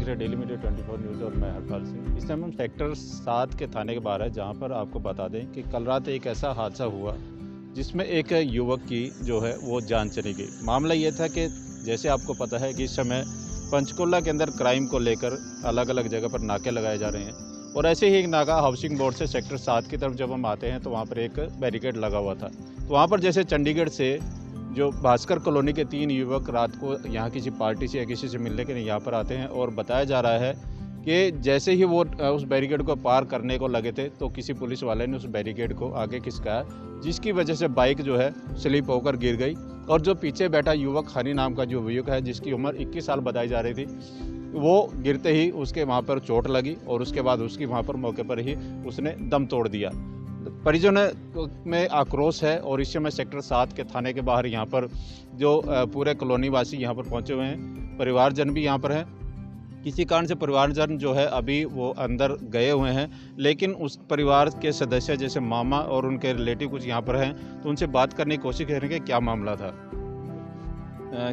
रहे हैं daily media 24 news और मैं हरपाल सिंह। इस टाइम हम सेक्टर 7 के थाने के बाहर है, जहां पर आपको बता दें कि कल रात एक ऐसा हादसा हुआ जिसमें एक युवक की जो है वो जान चली गई। मामला ये था कि जैसे आपको पता है कि इस समय पंचकुला के अंदर क्राइम को लेकर अलग अलग जगह पर नाके लगाए जा रहे हैं, और ऐसे ही एक नाका हाउसिंग बोर्ड से सेक्टर 7 की तरफ जब हम आते हैं तो वहाँ पर एक बैरिकेड लगा हुआ था। तो वहाँ पर जैसे चंडीगढ़ से जो भास्कर कॉलोनी के 3 युवक रात को यहाँ किसी पार्टी से या किसी से मिलने के लिए यहाँ पर आते हैं, और बताया जा रहा है कि जैसे ही वो उस बैरिकेड को पार करने को लगे थे तो किसी पुलिस वाले ने उस बैरिकेड को आगे खिसकाया, जिसकी वजह से बाइक जो है स्लिप होकर गिर गई। और जो पीछे बैठा युवक हनी नाम का जो युवक है, जिसकी उम्र 21 साल बताई जा रही थी, वो गिरते ही उसके वहाँ पर चोट लगी और उसके बाद उसकी वहाँ पर मौके पर ही उसने दम तोड़ दिया। परिजनों में आक्रोश है और इस समय सेक्टर 7 के थाने के बाहर यहाँ पर जो पूरे कॉलोनी वासी यहाँ पर पहुँचे हुए हैं, परिवारजन भी यहाँ पर हैं। किसी कारण से परिवारजन जो है अभी वो अंदर गए हुए हैं, लेकिन उस परिवार के सदस्य जैसे मामा और उनके रिलेटिव कुछ यहाँ पर हैं, तो उनसे बात करने की कोशिश करेंगे क्या मामला था।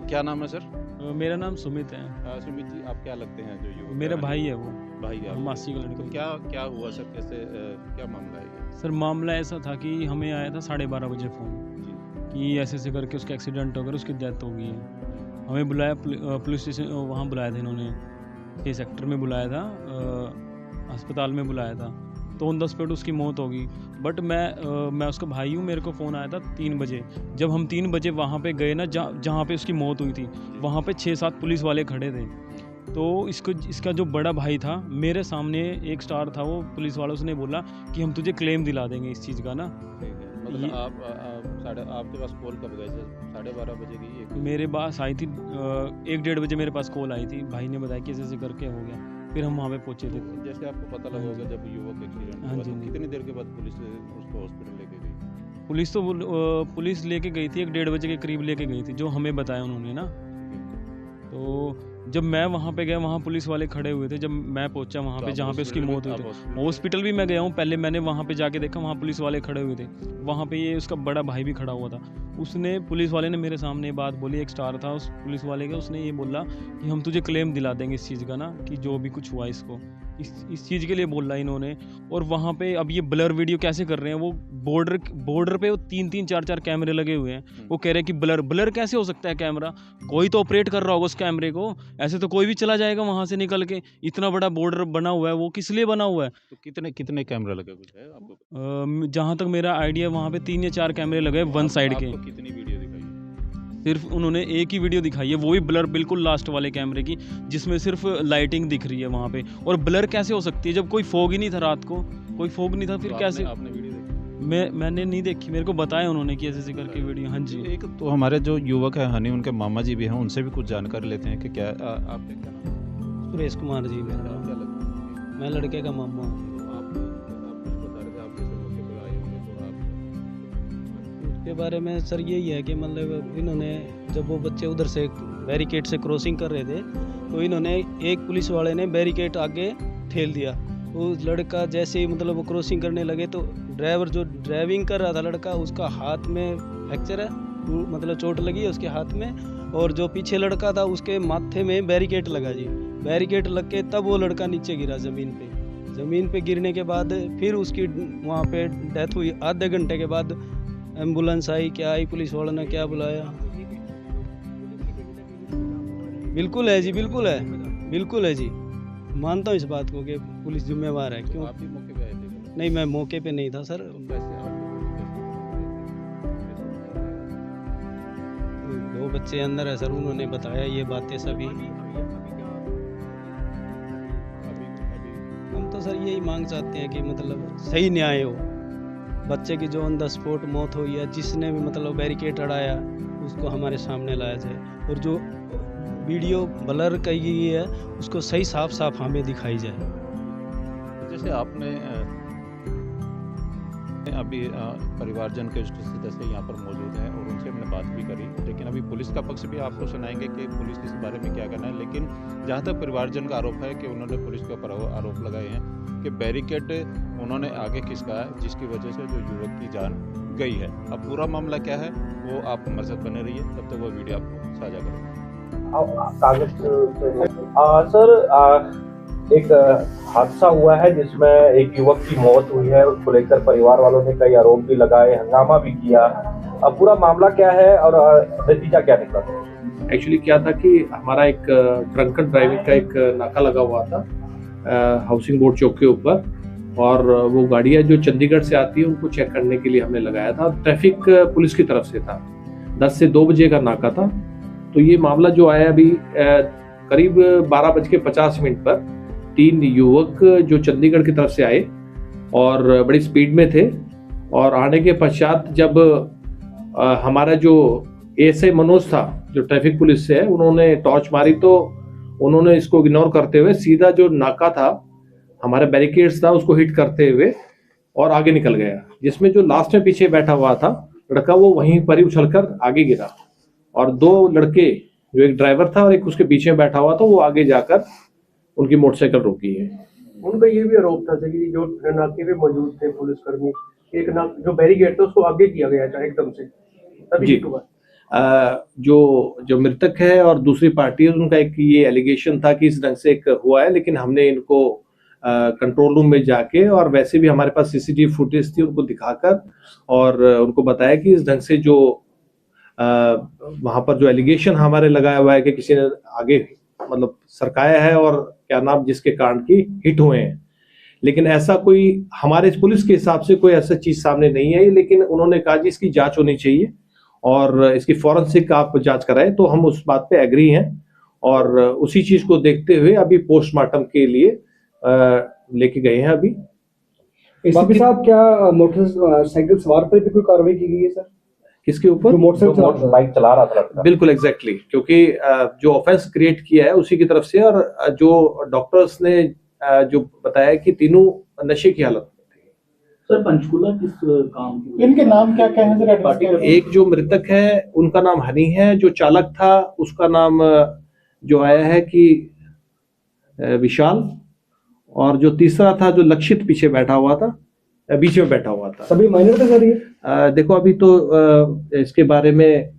क्या नाम है सर? मेरा नाम सुमित है। सुमित जी, आप क्या लगते हैं जो युवक? मेरा भाई है वो, भाई है, मासी का तो लड़का। क्या हुआ सर? कैसे क्या मामला है ये? सर मामला ऐसा था कि हमें आया था 12:30 बजे फ़ोन जी। कि ऐसे ऐसे करके उसका एक्सीडेंट हो गया, उसकी डेथ हो गई है। हमें बुलाया पुलिस स्टेशन, वहाँ बुलाया था इन्होंने, ये सेक्टर में बुलाया था, अस्पताल में बुलाया था। तो ऑन द स्पॉट उसकी मौत हो गई। बट मैं उसका भाई हूँ, मेरे को फ़ोन आया था 3 बजे। जब हम 3 बजे वहाँ पे गए ना, जहाँ पे उसकी मौत हुई थी, वहाँ पे 6-7 पुलिस वाले खड़े थे। तो इसका जो बड़ा भाई था, मेरे सामने एक स्टार था, वो पुलिस वालों से ने बोला कि हम तुझे क्लेम दिला देंगे इस चीज़ का ना। ठीक है, मतलब आपके पास कॉल कब गई सर? 12:30 बजे की? मेरे पास आई थी 1-1:30 बजे मेरे पास कॉल आई थी, भाई ने बताया कि ऐसे ऐसे करके हो गया। फिर हम वहाँ पे पहुँचे थे। जैसे आपको पता लगा होगा जब युवक एक्सीडेंट हाँ हुआ, जी, तो हाँ जी। कितनी देर के बाद पुलिस उसको हॉस्पिटल लेके गई? पुलिस लेके गई थी, 1-1:30 बजे के करीब लेके गई थी, जो हमें बताया उन्होंने ना। तो जब मैं वहाँ पे गया, वहाँ पुलिस वाले खड़े हुए थे। जब मैं पहुँचा वहाँ तो पे आप जहाँ पे उसकी हॉस्पिटल मौत में- हुई आप थी, हॉस्पिटल हॉस्पिटल भी मैं गया हूँ। पहले मैंने वहाँ पे जाके देखा, वहाँ पुलिस वाले खड़े हुए थे। वहाँ पे ये उसका बड़ा भाई भी खड़ा हुआ था। उसने, पुलिस वाले ने मेरे सामने ये बात बोली, एक स्टार था उस पुलिस वाले का, उसने ये बोला कि हम तुझे क्लेम दिला देंगे इस चीज़ का ना, कि जो भी कुछ हुआ इसको, इस चीज़ के लिए बोला इन्होंने। और वहाँ पे अब ये ब्लर वीडियो कैसे कर रहे हैं, वो बॉर्डर पे वो 3-3 4-4 कैमरे लगे हुए हैं। वो कह रहे हैं कि ब्लर कैसे हो सकता है कैमरा, कोई तो ऑपरेट कर रहा होगा उस कैमरे को, ऐसे तो कोई भी चला जाएगा वहाँ से निकल के। इतना बड़ा बॉर्डर बना हुआ है, वो किस लिए बना हुआ है? तो कितने कैमरा लगे, कुछ है आपको? जहाँ तक मेरा आइडिया, वहाँ पे 3 या 4 कैमरे लगे वन साइड के। आपको कितनी वीडियो दिखाई? सिर्फ उन्होंने एक ही वीडियो दिखाई है, वो भी ब्लर बिल्कुल लास्ट वाले कैमरे की, जिसमें सिर्फ लाइटिंग दिख रही है वहाँ पे। और ब्लर कैसे हो सकती है जब कोई फॉग ही नहीं था रात को, कोई फॉग नहीं था, फिर तो कैसे? आपने वीडियो देखी? मैंने नहीं देखी, मेरे को बताया उन्होंने कि ऐसे ऐसे करके वीडियो। हाँ जी। एक तो हमारे जो युवक है हनी, उनके मामा जी भी हैं, उनसे भी कुछ जानकारी लेते हैं कि क्या आपके क्या नाम है? सुरेश कुमार जी मेरा आप नाम। क्या लगता है? मैं लड़के का मामा हूँ। तो आप कुछ बता रहे थे, आप जैसे मौके पर आए होंगे तो आप उसके बारे में सर यही है कि मतलब इन्होंने, जब वो बच्चे उधर से बैरिकेड से क्रॉसिंग कर रहे थे, तो इन्होंने, एक पुलिस वाले ने बैरिकेड आगे ठेल दिया। वो लड़का जैसे ही मतलब वो क्रॉसिंग करने लगे, तो ड्राइवर जो ड्राइविंग कर रहा था लड़का, उसका हाथ में फ्रैक्चर है, मतलब चोट लगी है उसके हाथ में। और जो पीछे लड़का था, उसके माथे में बैरिकेड लगा जी। बैरिकेड लग के तब वो लड़का नीचे गिरा ज़मीन पे गिरने के बाद फिर उसकी वहाँ पे डेथ हुई। आधे घंटे के बाद एम्बुलेंस आई, क्या आई, पुलिस वालों ने क्या बुलाया। बिल्कुल है जी, बिल्कुल है जी। मानता हूँ इस बात को कि पुलिस जिम्मेवार है। क्यों? आप भी मौके पे आए थे? नहीं, मैं मौके पे नहीं था सर। कैसे आप 2 बच्चे अंदर है सर, उन्होंने बताया ये बातें सभी। हम तो सर यही मांग चाहते हैं कि मतलब सही न्याय हो। बच्चे की जो ऑन द स्पॉट मौत हुई है, जिसने भी मतलब बैरिकेड अड़ाया, उसको हमारे सामने लाया जाए। और जो वीडियो ब्लर की गई है, उसको सही साफ हमें दिखाई जाए। जैसे आपने अभी परिवारजन के सदस्य यहाँ पर मौजूद हैं और उनसे हमने बात भी करी, लेकिन अभी पुलिस का पक्ष भी आपको सुनाएंगे कि पुलिस इस बारे में क्या करना है। लेकिन जहाँ तक परिवारजन का आरोप है कि उन्होंने पुलिस के ऊपर आरोप लगाए हैं कि बैरिकेड उन्होंने आगे खिसकाया, जिसकी वजह से जो युवक की जान गई है। अब पूरा मामला क्या है वो आप हमारे साथ बने रहिए, तब तक वो वीडियो आपको साझा करेंगे। कागज सर एक हादसा हुआ है जिसमें एक युवक की मौत हुई है। उसको लेकर परिवार वालों ने कई आरोप भी लगाए, हंगामा भी किया। अब पूरा मामला क्या है और नतीजा क्या निकला? एक्चुअली क्या था कि हमारा एक ड्रंकन ड्राइविंग का एक नाका लगा हुआ था हाउसिंग बोर्ड चौक के ऊपर, और वो गाड़ियाँ जो चंडीगढ़ से आती है उनको चेक करने के लिए हमने लगाया था। ट्रैफिक पुलिस की तरफ से था। 10 से 2 बजे का नाका था। तो ये मामला जो आया अभी करीब 12:50 पर 3 युवक जो चंडीगढ़ की तरफ से आए और बड़ी स्पीड में थे, और आने के पश्चात जब हमारा जो एएसआई मनोज था जो ट्रैफिक पुलिस से है, उन्होंने टॉर्च मारी तो उन्होंने इसको इग्नोर करते हुए सीधा जो नाका था, हमारे बैरिकेड्स था, उसको हिट करते हुए और आगे निकल गया। जिसमें जो लास्ट में पीछे बैठा हुआ था लड़का, वो वहीं पर ही उछलकर आगे गिरा, और 2 लड़के जो एक ड्राइवर था और एक उसके पीछे बैठा हुआ था, वो आगे जाकर उनकी मोटरसाइकिल रोकी है। उनका ये भी आरोप था कि जो नाके पे मौजूद थे पुलिसकर्मी, एक नाक जो बैरिकेड था उसको आगे किया गया था एकदम से, तभी जी। हिट हुआ। जो मृतक है और दूसरी पार्टी है, उनका एक ये एलिगेशन था कि इस ढंग से एक हुआ है, लेकिन हमने इनको कंट्रोल रूम में जाके, और वैसे भी हमारे पास सीसीटीवी फुटेज थी, उनको दिखाकर और उनको बताया कि इस ढंग से जो वहां पर जो एलिगेशन हमारे लगाया हुआ है कि किसी ने आगे मतलब सरकाया है और क्या नाम जिसके कारण की हिट हुए हैं, लेकिन ऐसा कोई हमारे पुलिस के हिसाब से कोई ऐसा चीज सामने नहीं आई। लेकिन उन्होंने कहा जी इसकी जांच होनी चाहिए और इसकी फॉरेंसिक आप जांच कराएं, तो हम उस बात पे एग्री हैं, और उसी चीज को देखते हुए अभी पोस्टमार्टम के लिए लेके गए हैं। अभी एसीपी साहब, क्या मोटरसाइकिल सवार पर भी कोई कार्रवाई की गई है सर? किसके ऊपर? जो बाइक चला रहा था लड़का। बिल्कुल एग्जैक्टली, क्योंकि जो ऑफेंस क्रिएट किया है उसी की तरफ से, और जो डॉक्टर्स ने जो बताया कि तीनों नशे की हालत में थे। सर पंचकूला किस काम की? इनके नाम क्या क्या है सर? एक जो मृतक है उनका नाम हनी है, जो चालक था उसका नाम जो आया है कि विशाल, और जो तीसरा था जो लक्षित पीछे बैठा हुआ था, बीच में बैठा हुआ था। सभी माइनर थे सर ये? देखो अभी तो इसके बारे में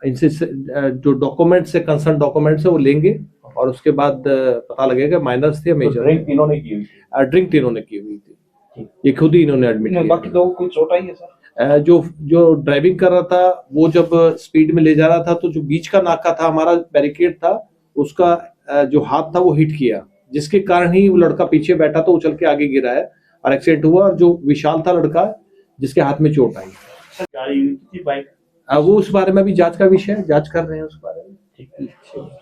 इनसे जो डॉक्यूमेंट्स है, कंसर्न डॉक्यूमेंट्स है, वो लेंगे और उसके बाद पता लगेगा माइनर्स थे मेजर। ड्रिंक तीनों ने की हुई थी। ड्रिंक तीनों ने की हुई थी, ये खुद ही इन्होंने एडमिट किया। बाकी 2 कोई चोट आई है सर? जो ड्राइविंग कर रहा था वो जब स्पीड में ले जा रहा था, तो जो बीच का नाका था हमारा बैरिकेड था, उसका जो हाथ था वो हिट किया, जिसके कारण ही वो लड़का पीछे बैठा तो उछल के आगे गिरा है और एक्सीडेंट हुआ। और जो विशाल था लड़का, जिसके हाथ में चोट आई, बाइक वो उस बारे में भी जांच का विषय है, जांच कर रहे हैं उस बारे में। ठीक है।